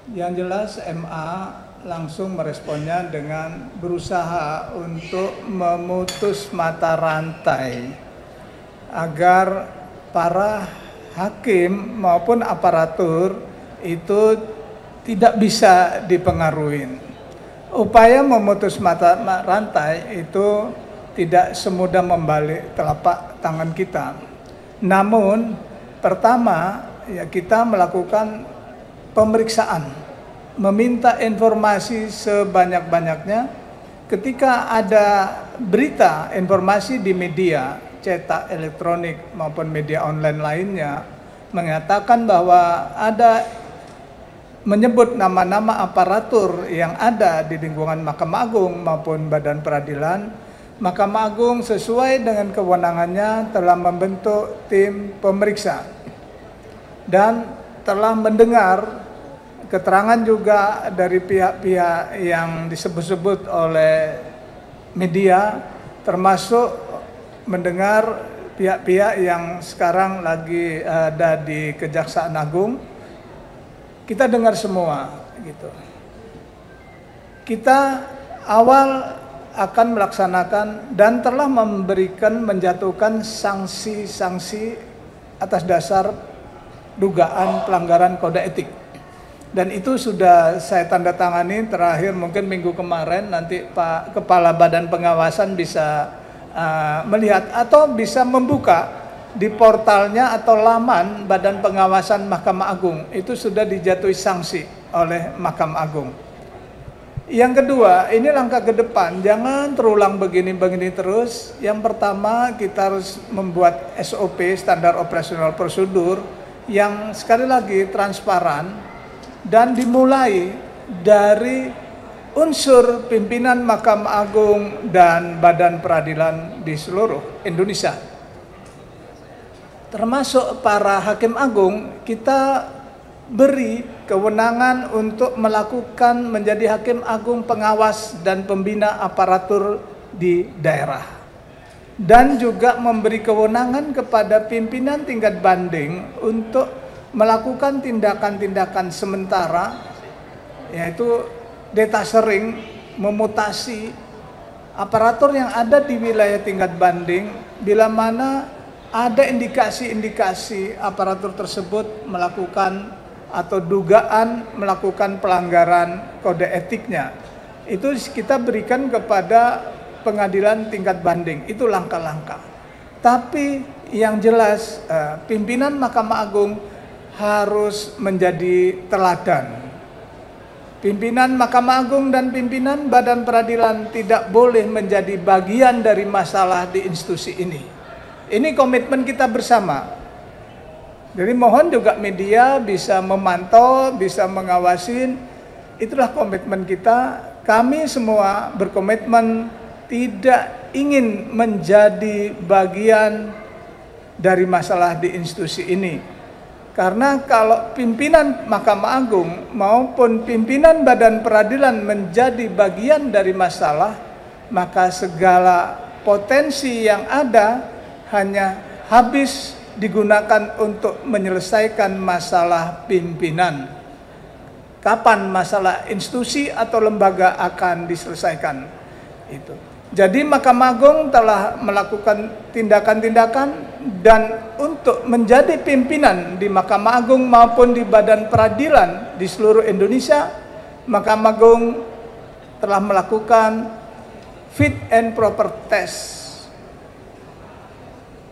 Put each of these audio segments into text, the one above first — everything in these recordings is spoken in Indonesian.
Yang jelas MA langsung meresponnya dengan berusaha untuk memutus mata rantai agar para hakim maupun aparatur itu tidak bisa dipengaruhi. Upaya memutus mata rantai itu tidak semudah membalik telapak tangan kita. Namun pertama ya kita melakukan pemeriksaan, meminta informasi sebanyak-banyaknya. Ketika ada berita, informasi di media cetak, elektronik maupun media online lainnya mengatakan bahwa ada menyebut nama-nama aparatur yang ada di lingkungan Mahkamah Agung maupun Badan Peradilan, Mahkamah Agung sesuai dengan kewenangannya telah membentuk tim pemeriksa dan telah mendengar keterangan juga dari pihak-pihak yang disebut-sebut oleh media, termasuk mendengar pihak-pihak yang sekarang lagi ada di Kejaksaan Agung. Kita dengar semua gitu. Kita awal akan melaksanakan dan telah menjatuhkan sanksi-sanksi atas dasar dugaan pelanggaran kode etik. Dan itu sudah saya tanda tangani terakhir mungkin minggu kemarin. Nanti Pak Kepala Badan Pengawasan bisa melihat atau bisa membuka di portalnya atau laman Badan Pengawasan Mahkamah Agung. Itu sudah dijatuhi sanksi oleh Mahkamah Agung. Yang kedua, ini langkah ke depan, jangan terulang begini-begini terus. Yang pertama, kita harus membuat SOP, standar operasional prosedur, yang sekali lagi transparan, dan dimulai dari unsur pimpinan Mahkamah Agung dan Badan Peradilan di seluruh Indonesia. Termasuk para hakim agung, kita beri kewenangan untuk melakukan menjadi hakim agung pengawas dan pembina aparatur di daerah. Dan juga memberi kewenangan kepada pimpinan tingkat banding untuk melakukan tindakan-tindakan sementara, yaitu detachering, memutasi aparatur yang ada di wilayah tingkat banding bila mana ada indikasi-indikasi aparatur tersebut melakukan atau dugaan melakukan pelanggaran kode etiknya. Itu kita berikan kepada pengadilan tingkat banding. Itu langkah-langkah. Tapi yang jelas pimpinan Mahkamah Agung harus menjadi teladan. Pimpinan Mahkamah Agung dan pimpinan Badan Peradilan tidak boleh menjadi bagian dari masalah di institusi ini. Ini komitmen kita bersama. Jadi mohon juga media bisa memantau, bisa mengawasin. Itulah komitmen kita. Kami semua berkomitmen tidak ingin menjadi bagian dari masalah di institusi ini. Karena kalau pimpinan Mahkamah Agung maupun pimpinan Badan Peradilan menjadi bagian dari masalah, maka segala potensi yang ada hanya habis digunakan untuk menyelesaikan masalah pimpinan. Kapan masalah institusi atau lembaga akan diselesaikan? Itu. Jadi Mahkamah Agung telah melakukan tindakan-tindakan dan untuk menjadi pimpinan di Mahkamah Agung maupun di Badan Peradilan di seluruh Indonesia, Mahkamah Agung telah melakukan fit and proper test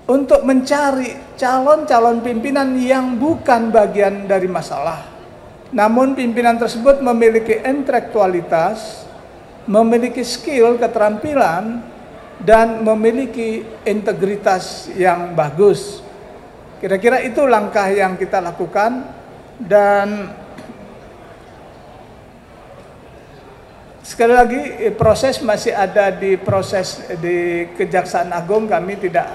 untuk mencari calon-calon pimpinan yang bukan bagian dari masalah. Namun pimpinan tersebut memiliki intelektualitas, memiliki skill, keterampilan, dan memiliki integritas yang bagus. Kira-kira itu langkah yang kita lakukan. Dan sekali lagi proses masih ada di proses di Kejaksaan Agung. Kami tidak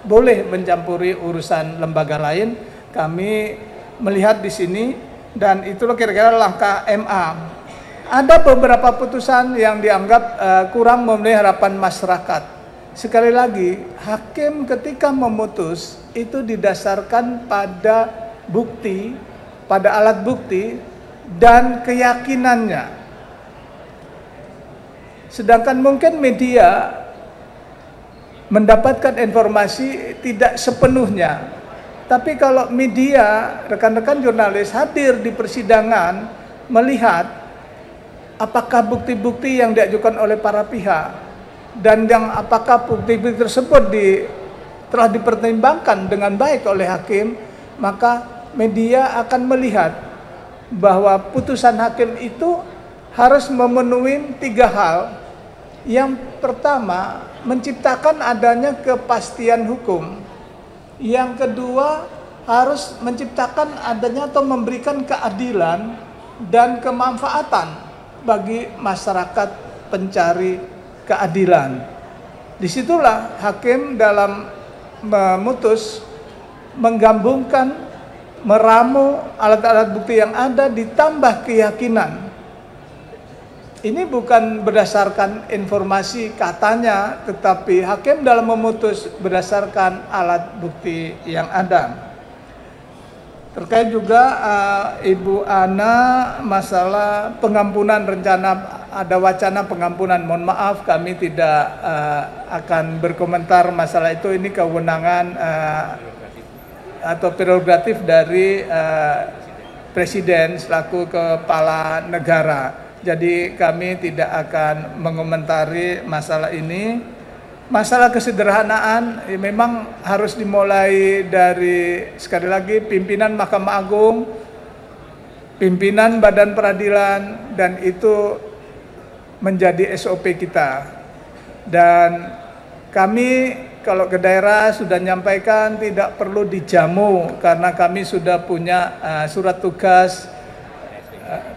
boleh mencampuri urusan lembaga lain. Kami melihat di sini, dan itulah kira-kira langkah MA. Ada beberapa putusan yang dianggap kurang memenuhi harapan masyarakat. Sekali lagi, hakim ketika memutus itu didasarkan pada bukti, pada alat bukti dan keyakinannya. Sedangkan mungkin media mendapatkan informasi tidak sepenuhnya. Tapi kalau media, rekan-rekan jurnalis hadir di persidangan, melihat apakah bukti-bukti yang diajukan oleh para pihak dan yang apakah bukti-bukti tersebut telah dipertimbangkan dengan baik oleh hakim, maka media akan melihat bahwa putusan hakim itu harus memenuhi 3 hal. Yang pertama, menciptakan adanya kepastian hukum. Yang kedua, harus menciptakan adanya atau memberikan keadilan dan kemanfaatan bagi masyarakat pencari keadilan. Disitulah hakim dalam memutus menggabungkan, meramu alat-alat bukti yang ada ditambah keyakinan. Ini bukan berdasarkan informasi katanya, tetapi hakim dalam memutus berdasarkan alat bukti yang ada. Terkait juga Ibu Ana masalah pengampunan rencana, ada wacana pengampunan. Mohon maaf, kami tidak akan berkomentar masalah itu. Ini kewenangan atau prerogatif dari Presiden selaku kepala negara. Jadi kami tidak akan mengomentari masalah ini. Masalah kesederhanaan memang harus dimulai dari, sekali lagi, pimpinan Mahkamah Agung, pimpinan Badan Peradilan, dan itu menjadi SOP kita. Dan kami kalau ke daerah sudah menyampaikan tidak perlu dijamu, karena kami sudah punya surat tugas,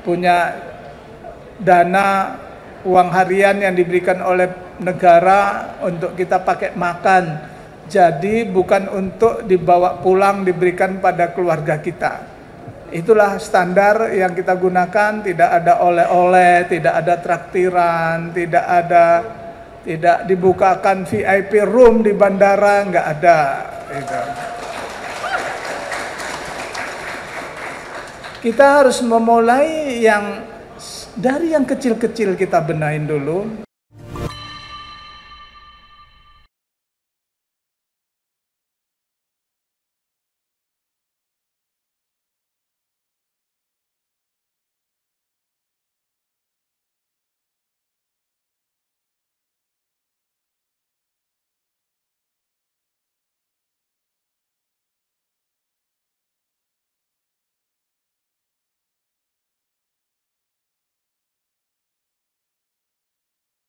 punya dana uang harian yang diberikan oleh negara untuk kita pakai makan. Jadi bukan untuk dibawa pulang diberikan pada keluarga kita. Itulah standar yang kita gunakan, tidak ada oleh-oleh, tidak ada traktiran, tidak dibukakan VIP room di bandara, nggak ada. Gitu. Kita harus memulai dari yang kecil-kecil kita benahin dulu.